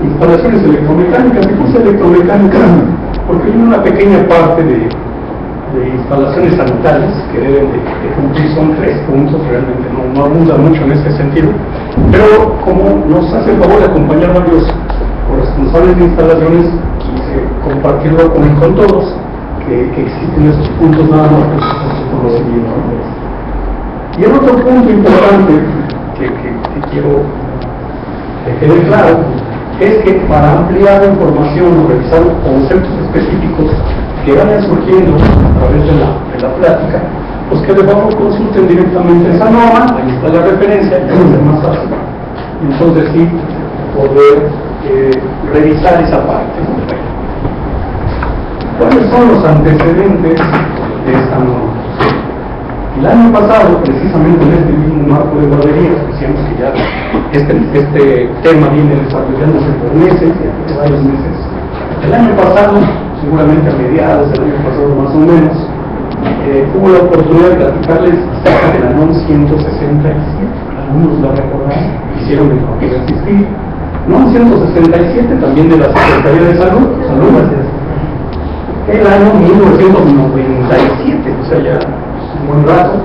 instalaciones electromecánicas. Y puse electromecánicas porque hay una pequeña parte de instalaciones sanitarias que deben de cumplir. Son 3 puntos, realmente no abunda mucho en este sentido, pero como nos hace el favor de acompañar varios corresponsables de instalaciones, quise compartirlo con todos, que existen esos puntos nada más por los siguientes. Y el otro punto importante que quiero que quede claro es que para ampliar la información o revisar conceptos específicos que vayan surgiendo a través de la plática, pues que de favor consulten directamente esa norma. Ahí está la referencia, ya va a ser más fácil, y entonces sí poder revisar esa parte. ¿Cuáles son los antecedentes de esta norma? El año pasado, precisamente en este mismo marco de guarderías, decíamos que ya este tema viene desarrollándose por meses, ya varios meses. El año pasado, seguramente a mediados del año pasado más o menos, tuvo la oportunidad de platicarles acerca de la NOM 167. Algunos la recordarán, hicieron el favor de asistir. NOM 167, también de la Secretaría de Salud, el año 1997, o sea, ya un buen rato.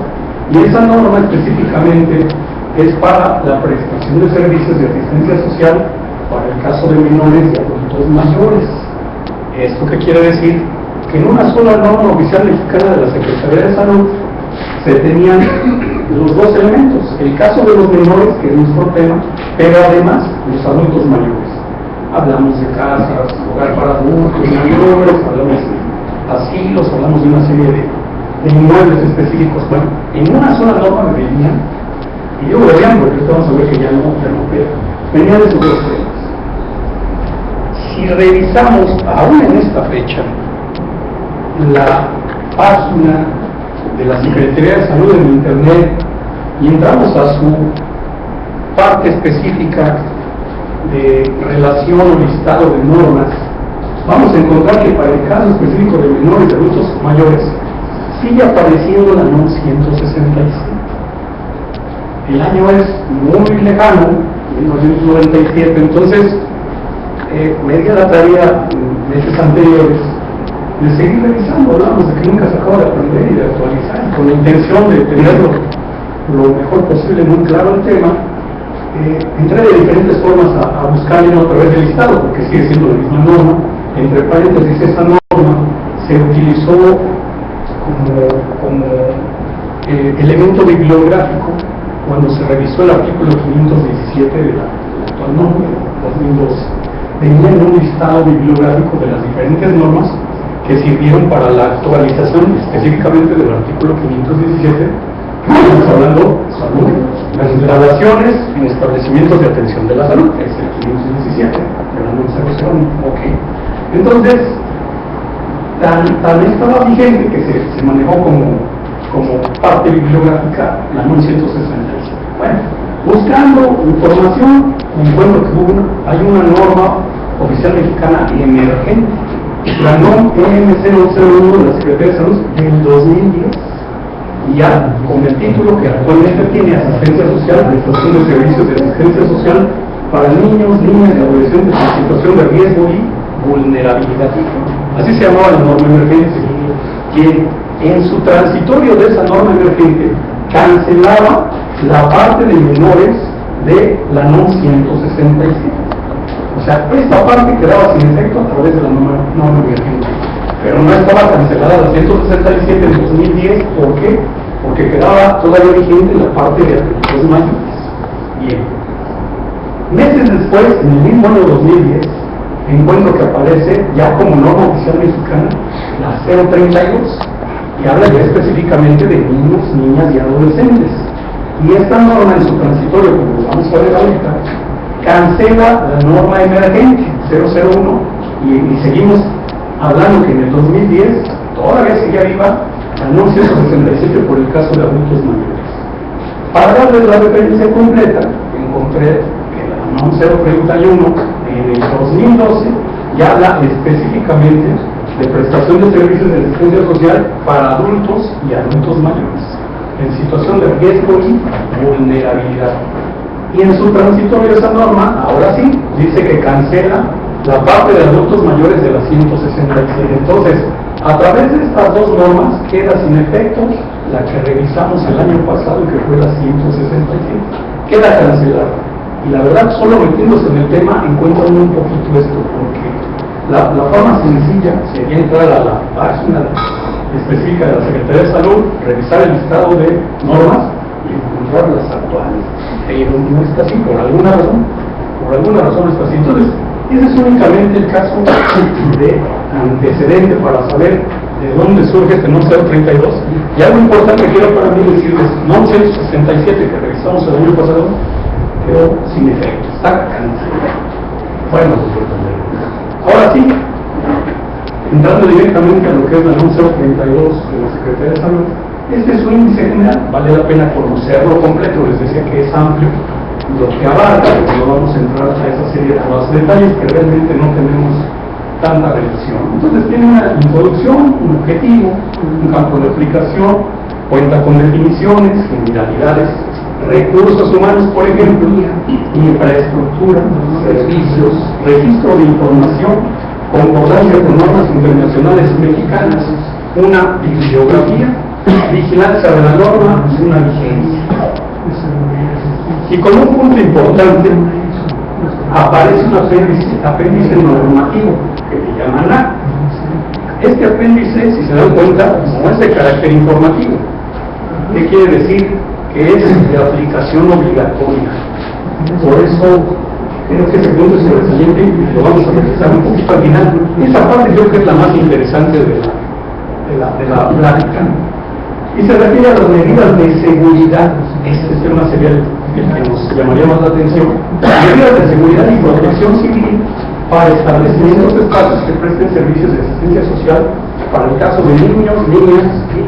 Y esa norma específicamente es para la prestación de servicios de asistencia social para el caso de menores y adultos mayores. ¿Esto qué quiere decir? Que en una sola norma oficial mexicana de la Secretaría de Salud se tenían los 2 elementos: el caso de los menores, que es nuestro tema, pero además los adultos mayores. Hablamos de casas, hogar para adultos mayores, hablamos de asilos, hablamos de una serie de inmuebles específicos. Bueno, en una sola norma venían, y yo veían porque vamos a ver que ya no queda, venían esos 2 temas. Si revisamos aún en esta fecha la página de la Secretaría de Salud en Internet y entramos a su parte específica de relación o listado de normas, vamos a encontrar que para el caso específico de menores y adultos mayores sigue apareciendo la NOM 167. El año es muy lejano, 1997, entonces me di a la tarea meses anteriores de seguir revisando. Hablamos de que nunca se acaba de aprender y de actualizar, con la intención de tenerlo lo mejor posible, muy claro el tema. Entré de diferentes formas a buscarlo a través del listado, porque sigue siendo la misma norma. Entre paréntesis, esa norma se utilizó como elemento bibliográfico cuando se revisó el artículo 517 de la actual norma de 2012. Venía en un listado bibliográfico de las diferentes normas que sirvieron para la actualización específicamente del artículo 517. Estamos hablando de salud, las instalaciones en establecimientos de atención de la salud, es el 517, de la NOM 001. Ok. Entonces, tan estaba vigente que se manejó como parte bibliográfica la NOM 167. Bueno, buscando información, encuentro que hay una norma oficial mexicana emergente, la NOM M001 de la Secretaría de Salud del 2010, y ya con el título que actualmente tiene: Asistencia Social, prestación de servicios de asistencia social para niños, niñas y adolescentes en situación de riesgo y vulnerabilidad. Así se llamaba la norma emergente, quien en su transitorio de esa norma emergente cancelaba la parte de menores de la NOM 167. O sea, esta parte quedaba sin efecto a través de la norma emergente, pero no estaba cancelada la 167 en 2010. ¿Por qué? Porque quedaba todavía vigente la parte de adultos mayores. Bien. Meses después, en el mismo año 2010, encuentro que aparece ya como norma oficial mexicana la 032, y habla ya específicamente de niños, niñas y adolescentes. Y esta norma, en su transitorio, como lo vamos a ver ahorita, cancela la norma emergente 001, y seguimos hablando que en el 2010 todavía seguía viva la NOM 167 por el caso de adultos mayores. Para darles la referencia completa, encontré que la NOM 031 en el 2012 ya habla específicamente de prestación de servicios de asistencia social para adultos y adultos mayores en situación de riesgo y vulnerabilidad. Y en su transitorio esa norma, ahora sí, dice que cancela la parte de adultos mayores de la 167. Entonces, a través de estas dos normas queda sin efecto la que revisamos el año pasado, que fue la 167. Queda cancelada. Y la verdad, solo metiéndose en el tema, encuentran un poquito esto, porque la forma sencilla sería entrar a la página específica de la Secretaría de Salud, revisar el listado de normas y encontrar las actuales. Pero no está así, por alguna razón está así. Entonces, ese es únicamente el caso de antecedente para saber de dónde surge este NOM 032. Y algo importante que quiero para mí decirles, NOM 067 que revisamos el año pasado, quedó sin efecto, está cancelado. Bueno, ahora sí, entrando directamente a lo que es la NOM 032 de la Secretaría de Salud, este es su índice general, vale la pena conocerlo completo, les decía que es amplio lo que abarca, porque no vamos a entrar a esa serie de los detalles que realmente no tenemos tanta relación. Entonces tiene una introducción, un objetivo, un campo de aplicación, cuenta con definiciones, generalidades, recursos humanos, por ejemplo, infraestructura, servicios, registro de información, concordancia con normas internacionales y mexicanas, una bibliografía, vigilancia de la norma y una vigencia. Y con un punto importante, aparece un apéndice normativo que le llaman A. Este apéndice, si se dan cuenta, no es de carácter informativo. ¿Qué quiere decir? Que es de aplicación obligatoria. Por eso creo que ese punto es sobresaliente y lo vamos a revisar un poquito al final. Esa parte yo creo que es la más interesante de la plática. Y se refiere a las medidas de seguridad. Este tema sería el que nos llamaría más la atención. Medidas de seguridad y protección civil para establecimientos de espacios que presten servicios de asistencia social para el caso de niños, niñas y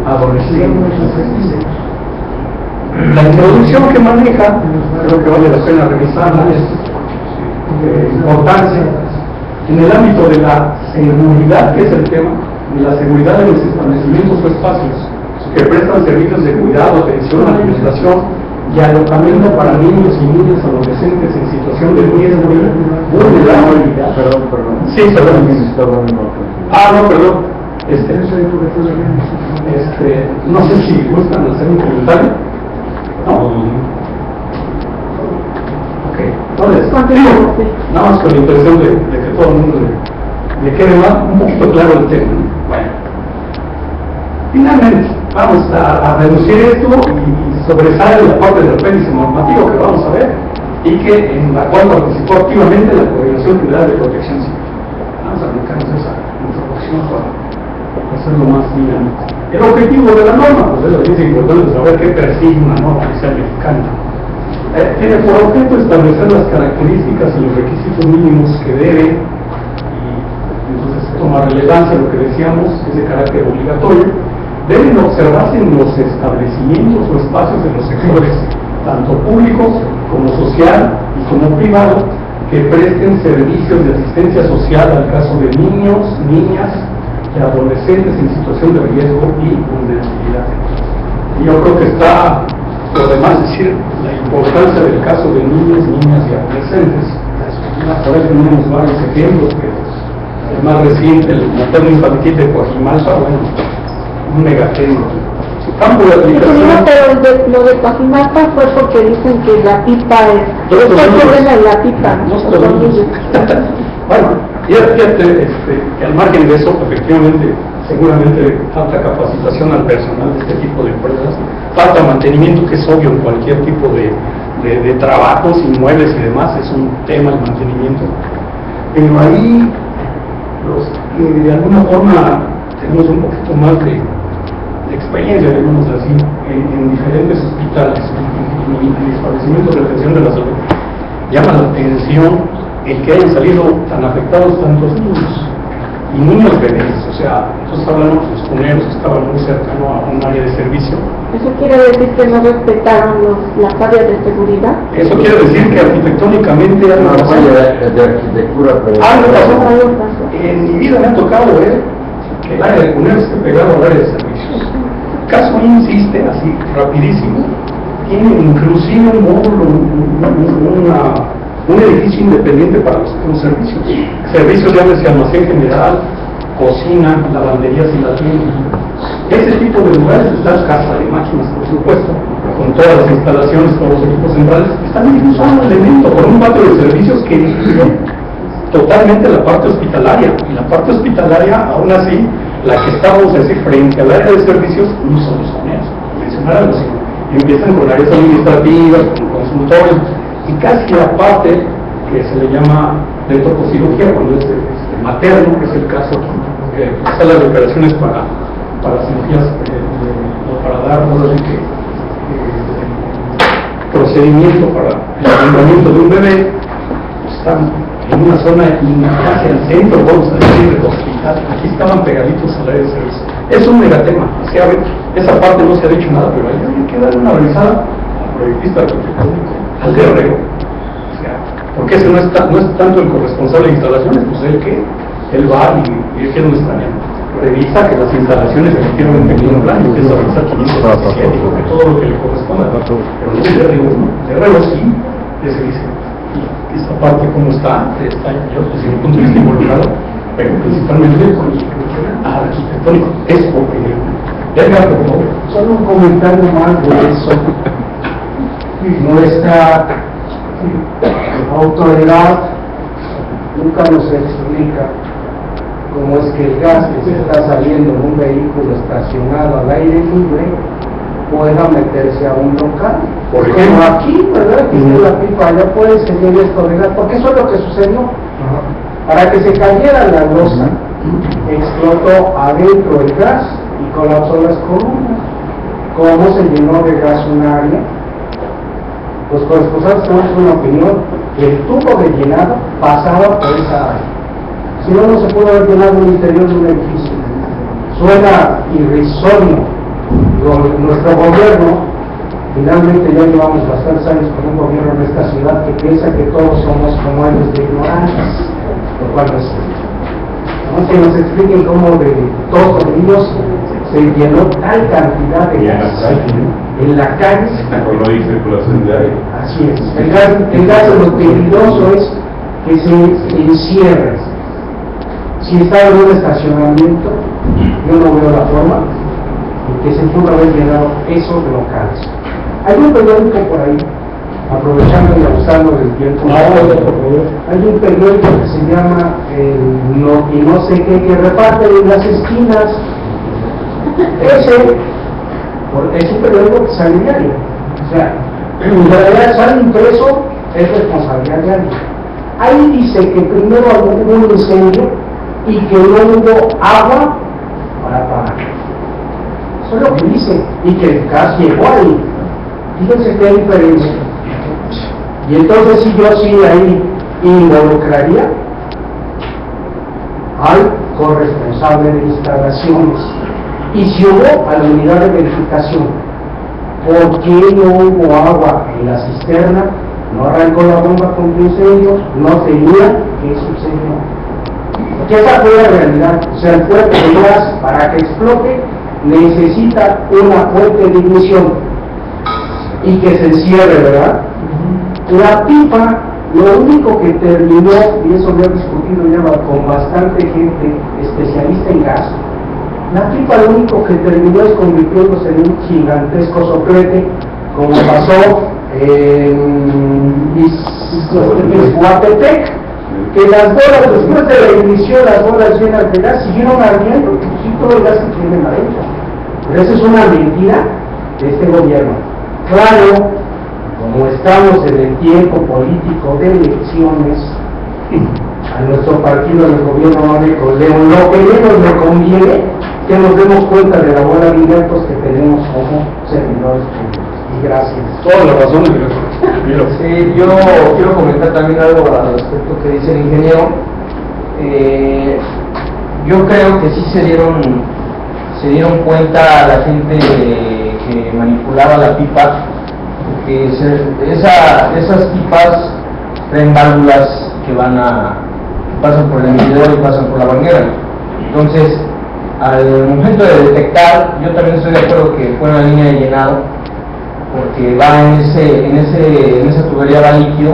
adolescentes. La introducción que maneja, creo que vale la pena revisarla, es de importancia en el ámbito de la seguridad, que es el tema, de la seguridad de los establecimientos o espacios que prestan servicios de cuidado, atención, alimentación y alojamiento para niños y niñas adolescentes en situación de riesgo y vulnerabilidad. Perdón. Sí, perdón. No, perdón. No sé si gustan hacer un comentario. No. Ok. Entonces, nada más con la intención de que todo el mundo le quede un poquito claro el tema. Bueno. Finalmente, vamos a reducir esto y sobresale la parte del apéndice normativo que vamos a ver y que en la cual participó activamente la Coordinación Federal de Protección Civil. Vamos a aplicarnos esa introducción para hacerlo más dinámico. El objetivo de la norma, pues es importante saber qué persigue una norma oficial mexicana. Tiene por objeto establecer las características y los requisitos mínimos que debe, y entonces toma relevancia lo que decíamos, es de carácter obligatorio. Deben observarse en los establecimientos o espacios de los sectores, tanto públicos como social y como privado, que presten servicios de asistencia social al caso de niños, niñas y adolescentes en situación de riesgo y vulnerabilidad. Y yo creo que está por demás decir la importancia del caso de niños, niñas y adolescentes. Por eso tenemos varios ejemplos, que el más reciente, el materno infantil de Coajimalpa, bueno, un megatema. Su campo de aplicación. Pero lo de Coajimalpa fue porque dicen que la pipa es el problema de la pipa. Bueno, fíjate que al margen de eso, efectivamente, seguramente falta capacitación al personal de este tipo de empresas, falta mantenimiento, que es obvio en cualquier tipo de trabajos, inmuebles y demás, es un tema el mantenimiento. Pero ahí, de alguna forma, tenemos un poquito más de experiencia, digamos así, en diferentes hospitales y establecimientos de atención de la salud. Llama la atención el que hayan salido tan afectados tantos niños y niños bebés, o sea, nosotros hablamos de los cuneros que estaban muy cercanos a un área de servicio. ¿Eso quiere decir que no respetaron las áreas de seguridad? Eso quiere decir que arquitectónicamente algo pasó. De arquitectura, pero algo pasó. En mi vida me ha tocado ver que el área de cuneros esté pegado al área de servicios. El caso insiste, así, rapidísimo, tiene inclusive un módulo, un edificio independiente para los servicios. Servicios de almacén general, cocina, lavanderías y la tienda. Ese tipo de lugares está casa de máquinas, por supuesto, con todas las instalaciones, todos los equipos centrales. Están en un solo elemento, con un patio de servicios que incluye totalmente la parte hospitalaria. Y la parte hospitalaria, aún así, la que está, vamos a decir, frente al área de servicios, no son los comunes, mencionar algo así. Empiezan con áreas administrativas, con consultorios, y casi la parte que se le llama de tococirugía, cuando es materno, que es el caso, salas de operaciones para cirugías, para dar procedimiento para el alumbramiento de un bebé, están en una zona casi al centro, vamos a decir, del hospital. Aquí estaban pegaditos al área de servicio. Es un megatema, así a ver, esa parte no se ha dicho nada, pero ahí hay que dar una revisada al proyectista arquitectónico, al guerrero. O sea, porque ese no es tanto el corresponsable de instalaciones, pues él va y es quien no extraña. Revisa que las instalaciones efectivamente tienen un plan, y empieza a revisar 517 y que todo lo que le corresponda. Pero no es guerrero sí, ese dice. Esta parte cómo está yo desde mi punto de vista involucrado, pero principalmente con el arquitectónico, es opinión. Venga, por favor. Solo un comentario más de eso. Nuestra autoridad nunca nos explica cómo es que el gas que se está saliendo en un vehículo estacionado al aire libre pueda meterse a un local. Por ejemplo, aquí, ¿verdad? Que está la pipa, ya puede seguir esto de gas, porque eso es lo que sucedió. Para que se cayera la losa, explotó adentro el gas y colapsó las columnas. ¿Cómo se llenó de gas un área? Los corresponsales tenemos una opinión, que el tubo de llenado pasaba por esa área. Si no, no se puede haber llenado el interior de un edificio. Suena irrisorio. Nuestro gobierno, finalmente ya llevamos bastantes años con un gobierno en esta ciudad que piensa que todos somos como ellos de ignorantes, lo cual no es cierto. Que nos expliquen cómo de 2 tornillos se llenó tal cantidad de gas en la calle. No hay circulación de aire. Así es. El gas lo peligroso es que se encierre. Si está en un estacionamiento, yo no veo la forma que se pudo haber llenado esos locales. Hay un periódico por ahí, aprovechando y abusando del tiempo. Hay un periódico que se llama no sé qué, que reparte en las esquinas. Ese es un periódico que sale diario. O sea, en realidad sale impreso, es responsabilidad diaria. Ahí dice que primero hubo un incendio y que no hubo agua para apagar. Eso es lo que dice, y que el gas llegó ahí. Fíjense qué diferencia. Y entonces si yo sí ahí involucraría al corresponsable de instalaciones. Y si hubo a la unidad de verificación, ¿por qué no hubo agua en la cisterna? No arrancó la bomba con incendio, no tenía, ¿qué sucedió? Porque esa fue la realidad. O sea, el fuerte de gas, para que explote, necesita una fuente de ignición y que se encierre, ¿verdad? La pipa, lo único que terminó, y eso lo he discutido ya con bastante gente especialista en gas, la pipa lo único que terminó es convirtiéndose en un gigantesco soplete, como pasó en Ixhuatepec, que las bolas, después de la ignición, las bolas llenas de gas siguieron ardiendo, y todo el gas que tienen adentro. Pero esa es una mentira de este gobierno. Claro, como estamos en el tiempo político de elecciones, a nuestro partido, el gobierno Maneco León, lo que menos le conviene que nos demos cuenta de la bola de ineptos que tenemos como servidores públicos. Y gracias. Todas las razones. Sí, yo quiero comentar también algo al respecto que dice el ingeniero. Yo creo que sí se dieron cuenta la gente que manipulaba la pipa, que esas pipas traen válvulas que pasan por el medidor y pasan por la manguera. Entonces, al momento de detectar, yo también estoy de acuerdo que fue una línea de llenado, porque va en esa tubería va líquido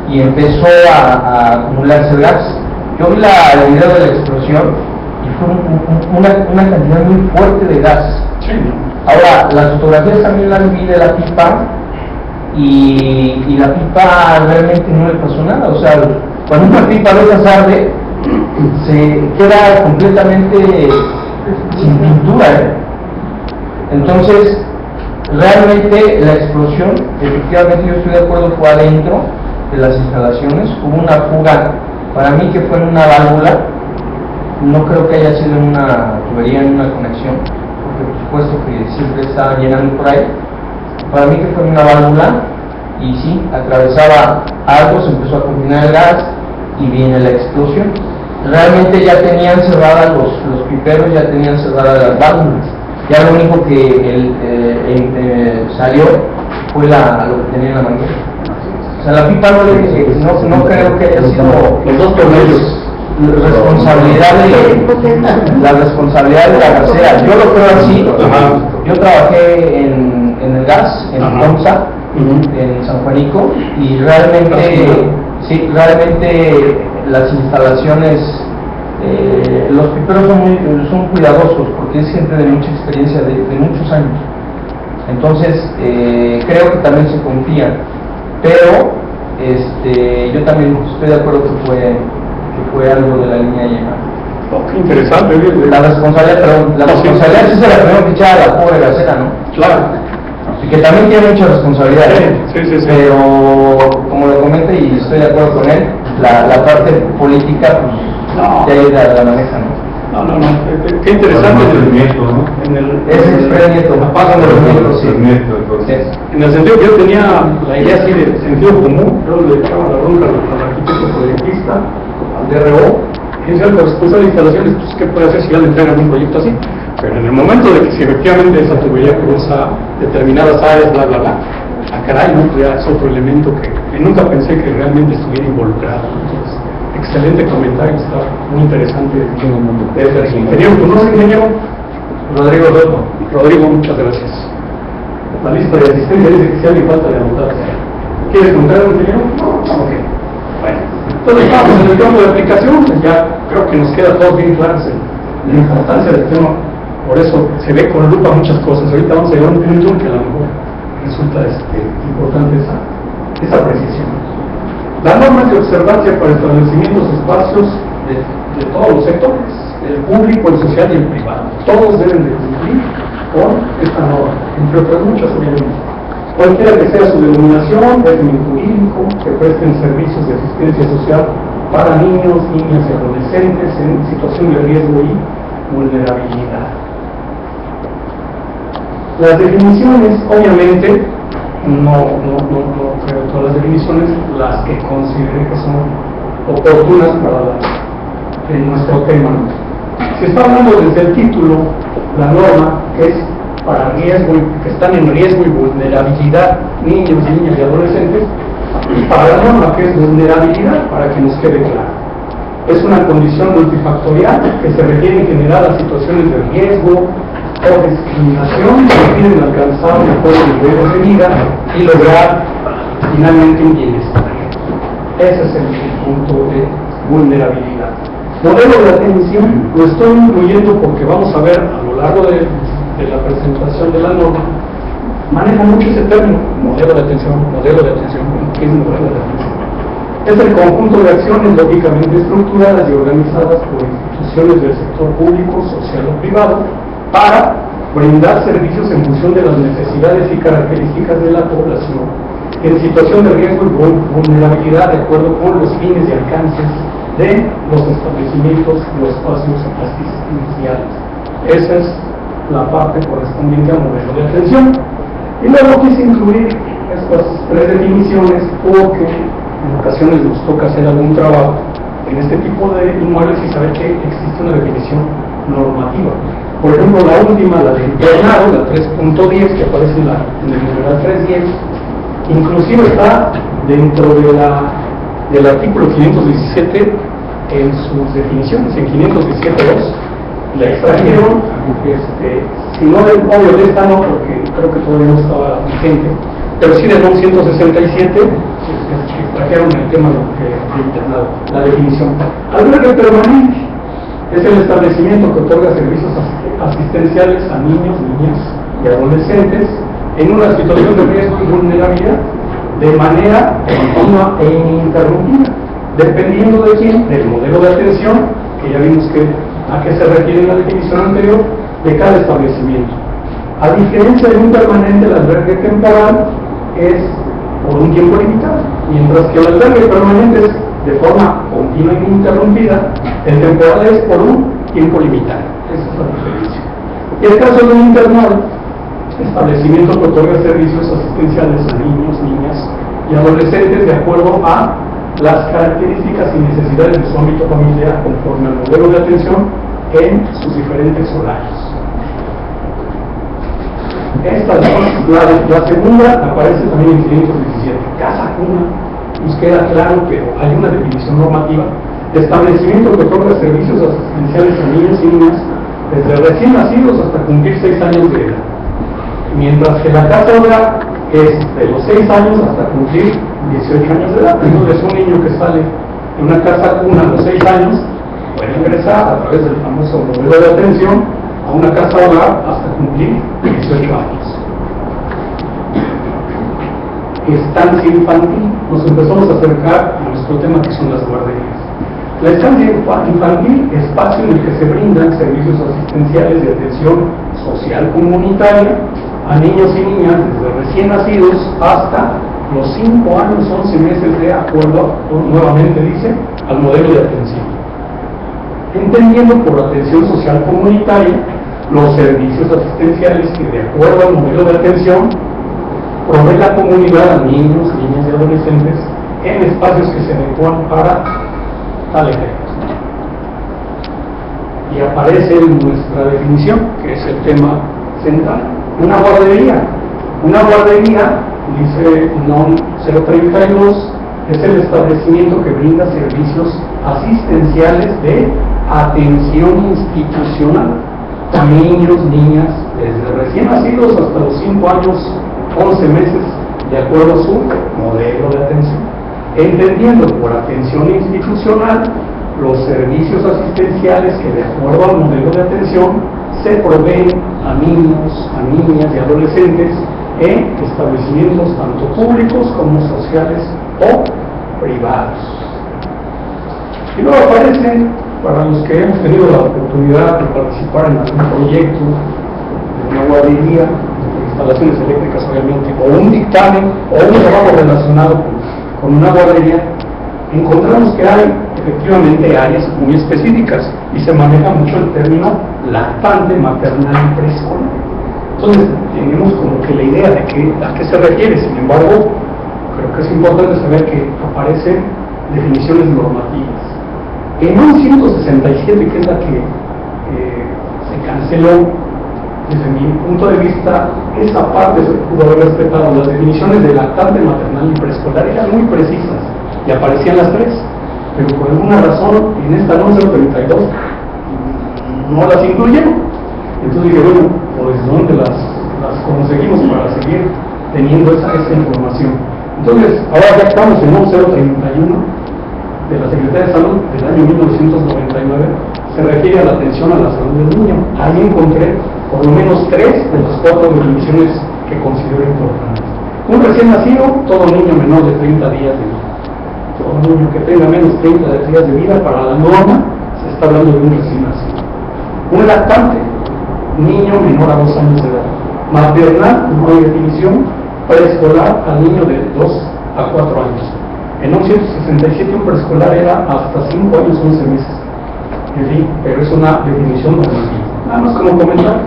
y empezó a acumularse el gas. Yo vi el video de la explosión y fue una cantidad muy fuerte de gas. Sí. Ahora, las fotografías también las vi de la pipa y la pipa realmente no le pasó nada. O sea, cuando una pipa de esas arde, se queda completamente sin pintura, ¿eh? Entonces, realmente la explosión, efectivamente yo estoy de acuerdo, fue adentro de las instalaciones. Hubo una fuga, para mí que fue en una válvula, no creo que haya sido en una tubería, en una conexión, porque por supuesto que siempre estaba llenando por ahí. Para mí que fue en una válvula y sí, atravesaba algo, se empezó a combinar el gas y viene la explosión. Realmente ya tenían cerradas los piperos, ya tenían cerradas las válvulas. Ya lo único que salió fue lo que tenía en la manguera. O sea, la pipa no creo que haya sido Los dos tornillos. la responsabilidad de la gasera. Yo lo creo así. Ajá. Yo trabajé en el gas, en Tomsa, en San Juanico, y realmente las instalaciones, los piperos son cuidadosos porque es gente de mucha experiencia, de muchos años. Entonces, creo que también se confía, pero yo también estoy de acuerdo que fue algo de la línea llena. Oh, qué interesante. La responsabilidad sí se la tenemos que echar a la pobre gasera, ¿no? Claro. Y que también tiene mucha responsabilidad, Sí. Pero como lo comenté y estoy de acuerdo con él, la parte política pues No. ya la maneja, ¿no? No. Qué interesante. El nieto, ¿no? Ese es Fred Nieto, pasan de los nietos, sí. El nieto, entonces. Sí. En el sentido que yo tenía la idea así de sentido común, yo le echaba la bronca al arquitecto proyectista, al DRO, y decía al responsable de instalaciones, pues ¿qué puede hacer si ya le entregan un proyecto así? Pero en el momento de que si efectivamente esa tubería cruza determinadas áreas, bla, caray, ¿no? Ya es otro elemento que nunca pensé que realmente estuviera involucrado. Entonces, excelente comentario, está muy interesante. Ingeniero, ¿tu nombre, ingeniero? Rodrigo Roto. Rodrigo, muchas gracias. La lista de asistencia dice que si alguien falta de anotar. ¿Quieres contar, ingeniero? No. Ok. Bueno, entonces estamos en el campo de aplicación, pues ya creo que nos queda todo bien claro la importancia del tema. Por eso se ve con lupa muchas cosas. Ahorita vamos a llegar a un punto que a lo mejor resulta importante esa precisión. La norma de observancia para establecimientos de espacios de todos los sectores, el público, el social y el privado, todos deben de cumplir con esta norma, entre otras muchas obviamente. Cualquiera que sea su denominación, régimen jurídico, que presten servicios de asistencia social para niños, niñas y adolescentes en situación de riesgo y vulnerabilidad. Las definiciones, obviamente, no creo todas las definiciones, las que considere que son oportunas para nuestro tema. Se está hablando desde el título, la norma, que es para riesgo, que están en riesgo y vulnerabilidad, niños, niñas y adolescentes, y para la norma, que es vulnerabilidad, para que nos quede claro. Es una condición multifactorial que se refiere en general a situaciones de riesgo o discriminación que piden alcanzar mejores niveles de vida y lograr finalmente un bienestar. Ese es el punto de vulnerabilidad. Modelo de atención lo estoy incluyendo porque vamos a ver a lo largo de la presentación de la norma, maneja mucho ese término, modelo de atención, ¿qué es modelo de atención? Es el conjunto de acciones lógicamente estructuradas y organizadas por instituciones del sector público, social o privado para brindar servicios en función de las necesidades y características de la población en situación de riesgo y vulnerabilidad de acuerdo con los fines y alcances de los establecimientos o espacios asistenciales. Esa es la parte correspondiente al modelo de atención. Y luego quise incluir estas tres definiciones porque en ocasiones nos toca hacer algún trabajo en este tipo de inmuebles y saber que existe una definición normativa. Por ejemplo, la última, la de internado, la 3.10, que aparece en el numeral 310, inclusive está dentro del artículo 517 en sus definiciones, en 517.2. la extrajeron, si no obvio de esta no, porque creo que todavía no estaba vigente, pero sí del 167 extrajeron el tema de internado, la definición. Albergue permanente es el establecimiento que otorga servicios asistenciales a niños, niñas y adolescentes en una situación de riesgo y vulnerabilidad, de manera continua e ininterrumpida, dependiendo de quién, del modelo de atención, que ya vimos a qué se refiere en la definición anterior, de cada establecimiento. A diferencia de un permanente, el albergue temporal es por un tiempo limitado, mientras que el albergue permanente es de forma continua e ininterrumpida, el temporal es por un tiempo limitado. Esa es la diferencia. Y el caso de un internado, establecimiento que otorga servicios asistenciales a niños, niñas y adolescentes de acuerdo a las características y necesidades de su ámbito familiar conforme al modelo de atención en sus diferentes horarios. La segunda aparece también en 517, casa cuna. Nos queda claro, pero hay una definición normativa: establecimiento que otorga servicios asistenciales a niños y niñas desde recién nacidos hasta cumplir 6 años de edad, mientras que la casa hogar es de los 6 años hasta cumplir 18 años de edad. Entonces un niño que sale de una casa cuna a los 6 años puede ingresar a través del famoso modelo de atención a una casa hogar hasta cumplir 18 años. Estancia infantil. Nos empezamos a acercar a nuestro tema, que son las guarderías. La estancia infantil, espacio en el que se brindan servicios asistenciales de atención social comunitaria a niños y niñas desde recién nacidos hasta los 5 años, 11 meses, de acuerdo, nuevamente dice, al modelo de atención. Entendiendo por atención social comunitaria los servicios asistenciales que, de acuerdo al modelo de atención, provee la comunidad a niños, niñas y adolescentes en espacios que se adecuan para tal efecto. Y aparece en nuestra definición, que es el tema central, una guardería. Una guardería, dice NOM 032, es el establecimiento que brinda servicios asistenciales de atención institucional a niños, niñas, desde recién nacidos hasta los 5 años, 11 meses, de acuerdo a su modelo de atención. Entendiendo por atención institucional los servicios asistenciales que, de acuerdo al modelo de atención, se proveen a niños, a niñas y adolescentes en establecimientos tanto públicos como sociales o privados. Y luego aparecen, para los que hemos tenido la oportunidad de participar en algún proyecto de una guardería, de instalaciones eléctricas obviamente, o un dictamen o un trabajo relacionado con una guardería, encontramos que hay efectivamente áreas muy específicas y se maneja mucho el término lactante, maternal y preescolar. Entonces tenemos como que la idea de a qué se refiere. Sin embargo, creo que es importante saber que aparecen definiciones normativas. En un 167, que es la que se canceló, desde mi punto de vista, esa parte se pudo haber respetado. Las definiciones de lactante, maternal y preescolar eran muy precisas y aparecían las tres, pero por alguna razón en esta NOM 032 no las incluyeron. Entonces dije, bueno, pues ¿dónde las conseguimos para seguir teniendo esa información? Entonces, ahora ya estamos en NOM 031 de la Secretaría de Salud del año 1999, se refiere a la atención a la salud del niño. Ahí encontré por lo menos 3 de las 4 definiciones que considero importantes. Un recién nacido, todo niño menor de 30 días de vida. Todo niño que tenga menos de 30 días de vida, para la norma, se está hablando de un recién nacido. Un lactante, niño menor a 2 años de edad. Maternal, no hay definición. Preescolar, al niño de 2 a 4 años. En 167 un preescolar era hasta 5 años, 11 meses. En fin, pero es una definición normativa. Nada más como comentario.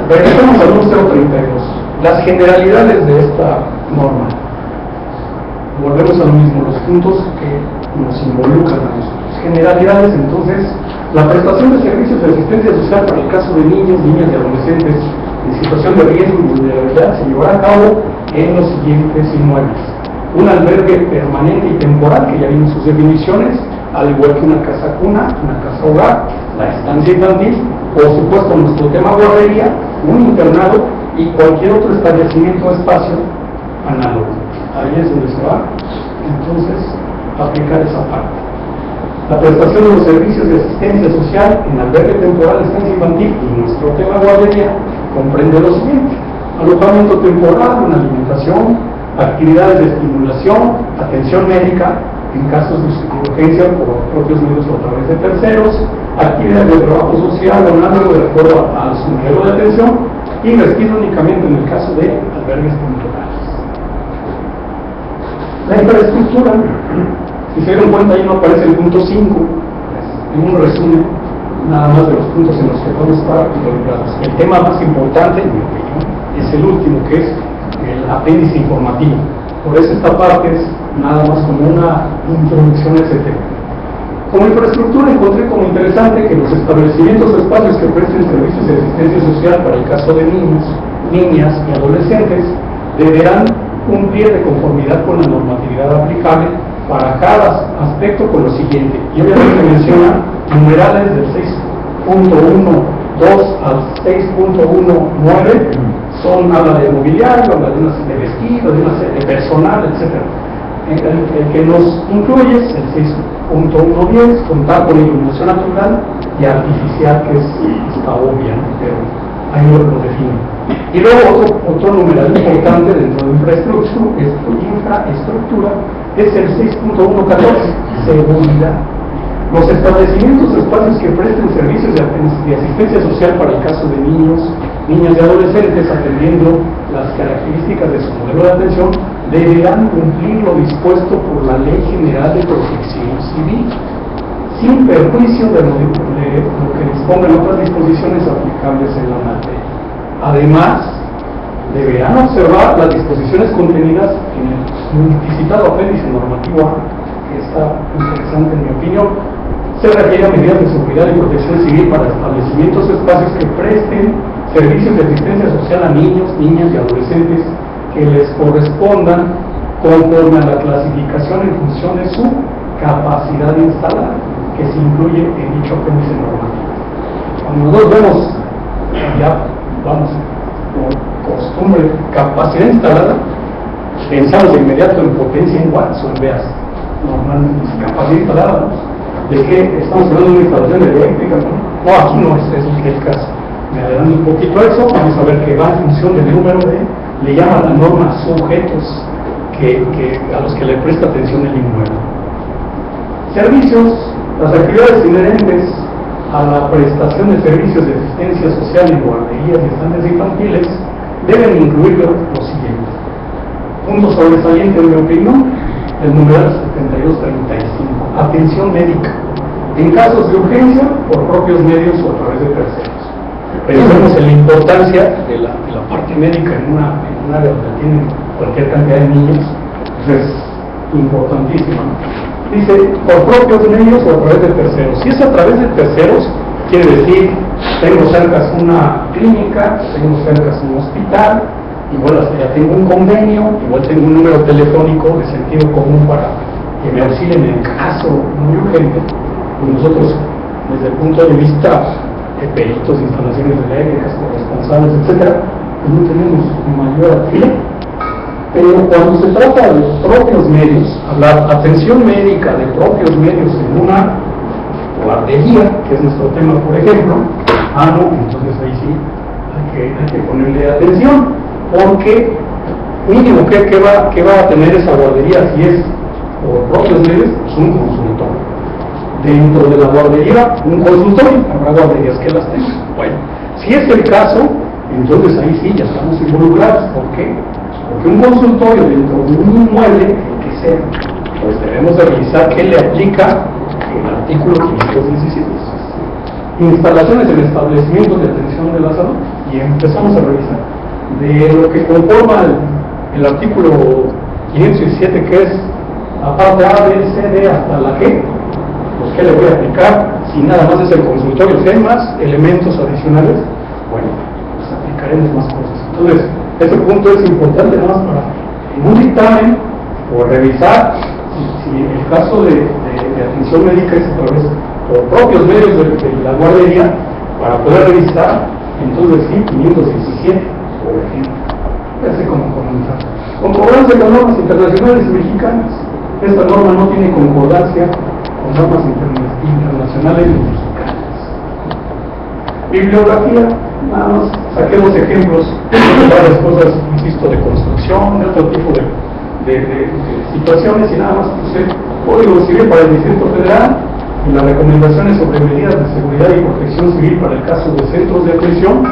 Regresamos al número 032. Las generalidades de esta norma. Volvemos a lo mismo, los puntos que nos involucran a nosotros. Generalidades, entonces, la prestación de servicios de asistencia social para el caso de niños, niñas y adolescentes en situación de riesgo y vulnerabilidad se llevará a cabo en los siguientes inmuebles: un albergue permanente y temporal, que ya vimos sus definiciones, al igual que una casa cuna, una casa hogar, la estancia infantil, por supuesto nuestro tema guardería, un internado y cualquier otro establecimiento o espacio análogo. Ahí es donde se va, entonces, aplicar esa parte. La prestación de los servicios de asistencia social en albergue temporal, estancia infantil y nuestro tema guardería comprende lo siguiente: alojamiento temporal, una alimentación, actividades de estimulación, atención médica en casos de urgencia por propios medios o a través de terceros, actividades de trabajo social o análogo de acuerdo a su modelo de atención, y investido únicamente en el caso de albergues temporales. La infraestructura, si se dieron cuenta, ahí no aparece el punto 5, en un resumen nada más de los puntos en los que vamos a estar involucrados. El tema más importante, en mi opinión, es el último, que es el apéndice informativo. Por eso esta parte es nada más como una introducción a ese tema. Como infraestructura encontré como interesante que los establecimientos o espacios que presten servicios de asistencia social para el caso de niños, niñas y adolescentes deberán cumplir de conformidad con la normatividad aplicable para cada aspecto con lo siguiente. Y obviamente menciona numerales del 6.1.2 al 6.1.9, habla de mobiliario, habla de una serie de vestidos, de una serie de personal, etc. El que nos incluye es el 6.1.10, contar con iluminación natural y artificial, que está obvia, ¿no? Pero ahí lo define. Y luego otro numeral importante dentro de infraestructura es el 6.1.14, seguridad. Los establecimientos o espacios que presten servicios de asistencia social para el caso de niños, niñas y adolescentes, atendiendo las características de su modelo de atención, deberán cumplir lo dispuesto por la Ley General de Protección Civil, sin perjuicio de lo que dispongan otras disposiciones aplicables en la materia. Además, deberán observar las disposiciones contenidas en el multicitado apéndice normativo A, que está interesante en mi opinión. Se refiere a medidas de seguridad y protección civil para establecimientos o espacios que presten servicios de asistencia social a niños, niñas y adolescentes que les correspondan conforme a la clasificación en función de su capacidad instalada, que se incluye en dicho apéndice normativo. Cuando nosotros vemos, ya vamos, por costumbre, capacidad instalada, pensamos de inmediato en potencia en watts o en veas. Normalmente, capacidad instalada, ¿no? ¿De qué estamos hablando de una instalación eléctrica? No, aquí no es el caso. Me adelanto un poquito a eso, vamos a ver que va en función del número de, le llaman la norma sujetos a los que le presta atención el inmueble. Servicios, las actividades inherentes a la prestación de servicios de asistencia social en guarderías y estancias infantiles deben incluir lo siguiente. Punto sobresaliente, en mi opinión, el numeral 7235, atención médica, en casos de urgencia, por propios medios o a través de terceros. Pensemos en la importancia de la parte médica en un área donde tienen cualquier cantidad de niños, pues es importantísima. Dice, por propios medios o a través de terceros. Si es a través de terceros, quiere decir, tengo cerca una clínica, tengo cerca un hospital, igual hasta ya tengo un convenio, igual tengo un número telefónico de sentido común para que me auxilien en caso muy urgente. Pues nosotros, desde el punto de vista de peritos, instalaciones eléctricas, corresponsables, etc., pues no tenemos mayor actividad. Pero cuando se trata de los propios medios, hablar atención médica de propios medios en una guardería, que es nuestro tema, por ejemplo, no, entonces ahí sí hay que ponerle atención, porque mínimo ¿qué va a tener esa guardería si es por propios medios? Pues un consultorio. Dentro de la guardería, un consultorio, habrá guarderías que las tengan. Bueno, si es el caso, entonces ahí sí ya estamos involucrados. ¿Por qué? Porque un consultorio dentro de un inmueble, que sea, pues debemos de revisar qué le aplica el artículo 517. Instalaciones en establecimientos de atención de la salud, y empezamos a revisar de lo que conforma el artículo 517, que es la parte A, B, C, D hasta la G. Pues ¿qué le voy a aplicar? Si nada más es el consultorio, si hay más elementos adicionales, bueno, pues aplicaremos más cosas. Entonces, este punto es importante nada más para en un dictamen o revisar si el caso de atención médica es a través por propios medios de la guardería para poder revisar, entonces sí, 517, por ejemplo. Así como comentar. Concordancia con normas internacionales y mexicanas. Esta norma no tiene concordancia con normas internacionales y mexicanas. Bibliografía, nada más saquemos ejemplos de varias cosas, insisto, de construcción, de otro tipo de situaciones, y nada más puse Código Civil para el Distrito Federal y las recomendaciones sobre medidas de seguridad y protección civil para el caso de centros de atención,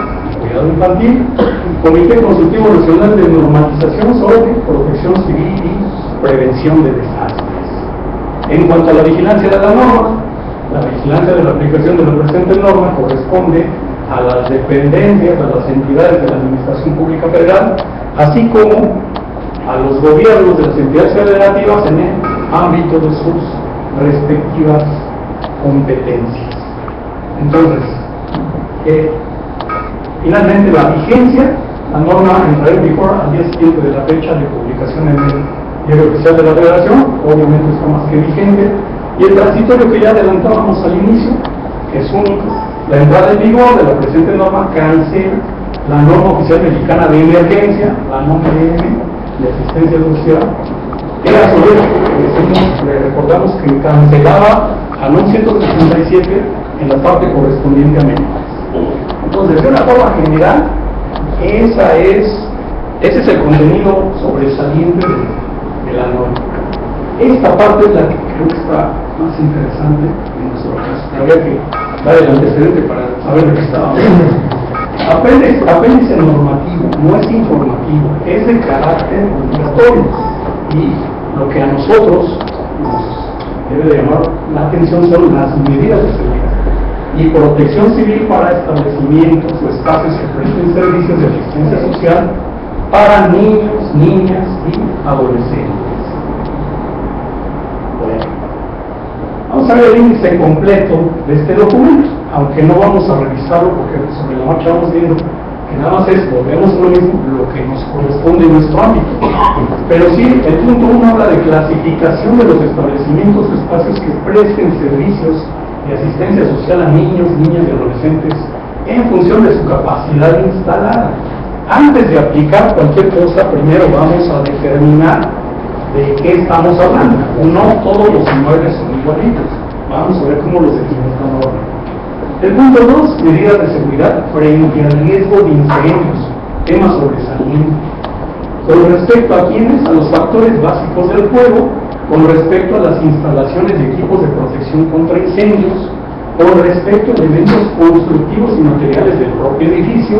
cuidado infantil, Comité Consultivo Nacional de Normalización sobre Protección Civil y Prevención de Desastres. En cuanto a la vigilancia de la norma, la vigilancia de la aplicación de la presente norma corresponde a las dependencias, a las entidades de la Administración Pública Federal, así como a los gobiernos de las entidades federativas en el ámbito de sus respectivas competencias. Entonces, finalmente la vigencia, la norma entrará en vigor al día siguiente de la fecha de publicación en el Diario Oficial de la Federación, obviamente está más que vigente, y el transitorio que ya adelantábamos al inicio, que es único, la entrada en vigor de la presente norma cancela la norma oficial mexicana de emergencia, la norma de asistencia social, que a su vez le recordamos que cancelaba a 167 en la parte correspondiente a menores. Entonces, de una forma general, ese es el contenido sobresaliente de la norma. Esta parte es la que creo que está más interesante en nuestro caso. Habría que dar el antecedente para saber de qué estábamos. Apéndice normativo, no es informativo, es de carácter obligatorio, y lo que a nosotros nos debe de llamar la atención son las medidas de seguridad y protección civil para establecimientos o espacios que presten servicios de asistencia social para niños, niñas y adolescentes. Bueno, vamos a ver el índice completo de este documento, aunque no vamos a revisarlo porque sobre la marcha vamos viendo que nada más es, volvemos a lo mismo, lo que nos corresponde en nuestro ámbito. Pero sí, el punto 1 habla de clasificación de los establecimientos o espacios que presten servicios de asistencia social a niños, niñas y adolescentes en función de su capacidad instalada. Antes de aplicar cualquier cosa, primero vamos a determinar de qué estamos hablando. No todos los inmuebles son igualitos. Vamos a ver cómo los define esta norma. El punto 2, medidas de seguridad frente al riesgo de incendios, tema sobresaliente. Con respecto a quiénes, a los factores básicos del fuego, con respecto a las instalaciones y equipos de protección contra incendios, con respecto a elementos constructivos y materiales del propio edificio,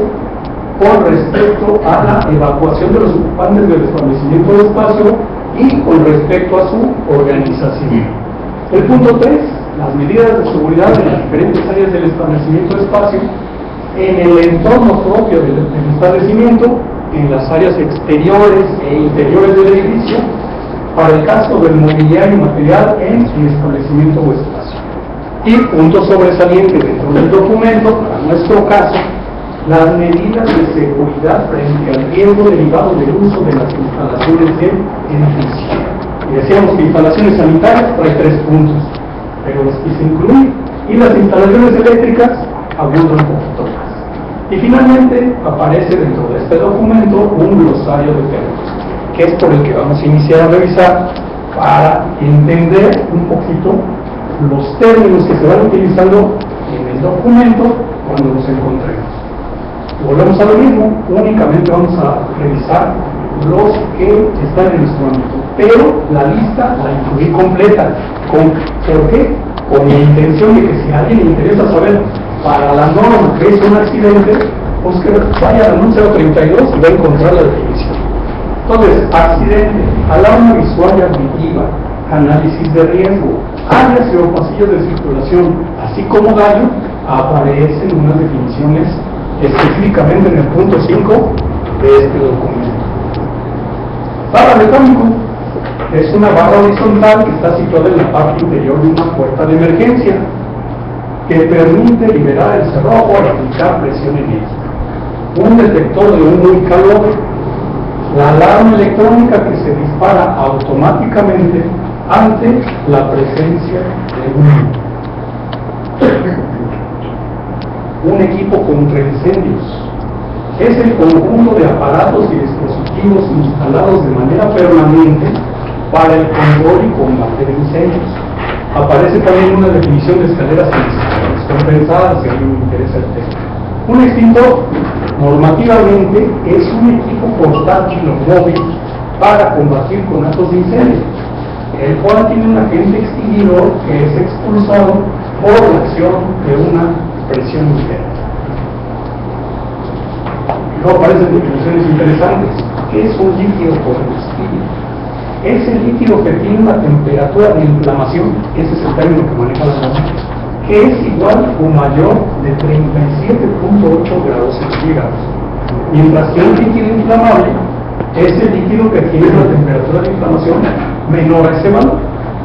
con respecto a la evacuación de los ocupantes del establecimiento de espacio y con respecto a su organización. El punto 3, las medidas de seguridad en las diferentes áreas del establecimiento de espacio, en el entorno propio del establecimiento, en las áreas exteriores e interiores del edificio, para el caso del mobiliario material en el establecimiento o espacio. Y punto sobresaliente dentro del documento, para nuestro caso, las medidas de seguridad frente al riesgo derivado del uso de las instalaciones del edificio. Y decíamos que instalaciones sanitarias trae 3 puntos, pero los quise incluir, y las instalaciones eléctricas abundan un poquito más. Y finalmente aparece dentro de este documento un glosario de términos, que es por el que vamos a iniciar a revisar para entender un poquito los términos que se van utilizando en el documento cuando los encontremos. Volvemos a lo mismo, únicamente vamos a revisar los que están en nuestro ámbito, pero la lista la incluí completa. ¿Por qué? Con la intención de que si a alguien le interesa saber para la norma que es un accidente, pues que vaya al anuncio 32 y va a encontrar la definición. Entonces, accidente, alarma visual y auditiva, análisis de riesgo, áreas o pasillos de circulación, así como daño, aparecen unas definiciones específicamente en el punto 5 de este documento. Barra mecánico es una barra horizontal que está situada en la parte interior de una puerta de emergencia que permite liberar el cerrojo al aplicar presión en ella. Un detector de humo y calor, la alarma electrónica que se dispara automáticamente ante la presencia de humo. equipo contra incendios. Es el conjunto de aparatos y dispositivos instalados de manera permanente para el control y combate de incendios. Aparece también una definición de escaleras descompensadas, si a alguien le interesa el tema. Un extintor, normativamente, es un equipo portátil o móvil para combatir conatos de incendio, el cual tiene un agente extinguidor que es expulsado por la acción de una presión interna. Luego aparecen definiciones interesantes. ¿Qué es un líquido combustible? Es el líquido que tiene una temperatura de inflamación, ese es el término que maneja la norma, que es igual o mayor de 37.8 grados centígrados. Mientras que un líquido inflamable es el líquido que tiene una temperatura de inflamación menor a ese valor.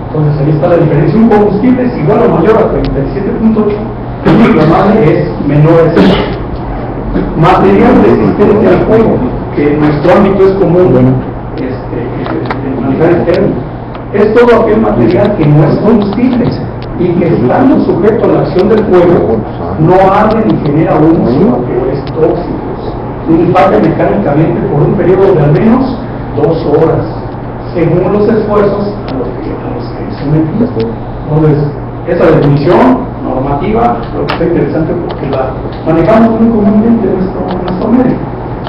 Entonces ahí está la diferencia. Un combustible es igual o mayor a 37.8, el inflamable es menor a ese valor. Material resistente al fuego, que en nuestro ámbito es común manejar el término. Es todo aquel material que no es combustible y que, estando sujeto a la acción del fuego, no arde ni genera humos o vapores tóxicos, ni falla mecánicamente por un periodo de al menos 2 horas, según los esfuerzos a los que es sometido. Entonces, esa definición normativa creo que está interesante porque la manejamos muy comúnmente en nuestro medio.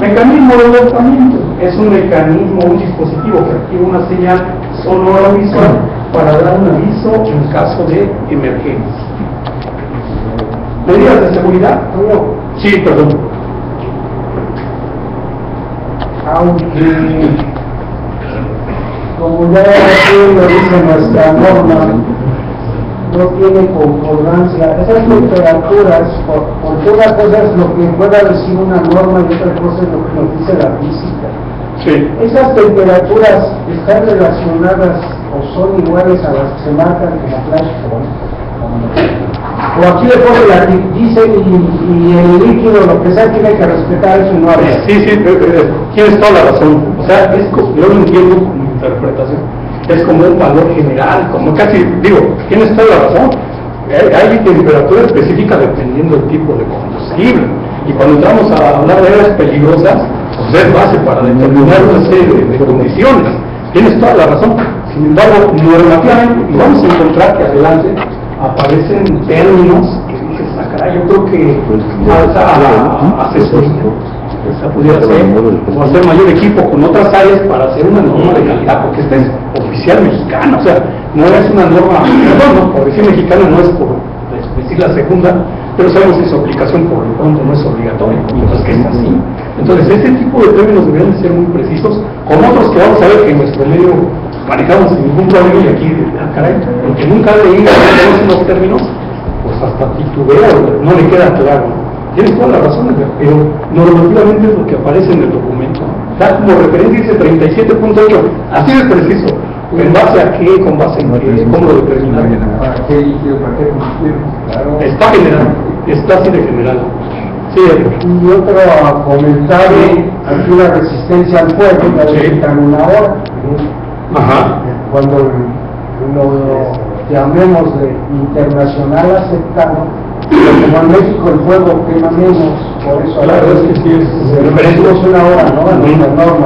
Mecanismo de alertamiento es un mecanismo, un dispositivo que activa una señal sonora o visual para dar un aviso en caso de emergencia. Medidas de seguridad. Sí, perdón. Aunque, como ya lo dice nuestra norma, no tiene concordancia. Esas temperaturas, porque una cosa es lo que pueda decir una norma y otra cosa es lo que nos dice la física. Sí. Esas temperaturas están relacionadas o son iguales a las que se marcan en la flash o aquí le pone la dicen y el líquido, lo que sea, tiene que respetar eso y no hablar. Sí, tienes toda la razón. O sea, yo lo entiendo como interpretación. Es como un valor general, como casi, tienes toda la razón. Hay temperatura específica dependiendo del tipo de combustible. Y cuando entramos a hablar de áreas peligrosas, pues es base para determinar una serie de condiciones. Tienes toda la razón. Sin embargo, normativamente, y vamos a encontrar que adelante aparecen términos que dices, caray, yo creo que falta la asesoría. Esa pudiera ser, o hacer mayor equipo con otras áreas para hacer una norma de calidad, porque esta es oficial mexicana, o sea, no es una norma, perdón, por decir mexicana no es por decir la segunda, pero sabemos que su aplicación por lo pronto no es obligatoria, y no es que es así. Entonces, este tipo de términos deberían de ser muy precisos, como otros que vamos a ver que en nuestro medio manejamos sin ningún problema, y aquí, caray, porque nunca he leído los términos, pues hasta titubea, no le queda claro. Tienes toda la razón, pero normativamente es lo que aparece en el documento. Da como referencia dice 37.8, así de preciso. ¿En base a qué? ¿Con base en qué? ¿Cómo lo determinar? ¿Para qué líquido? ¿Para qué combustible? Claro. Está general, está así de general. Sí, y otro comentario, aquí la resistencia al fuego, la dedican 1 hora. Ajá. Cuando lo llamemos de internacional aceptado, pero como en México el fuego quema menos, por eso claro, es que sí es. es 1 hora, ¿no? En la norma.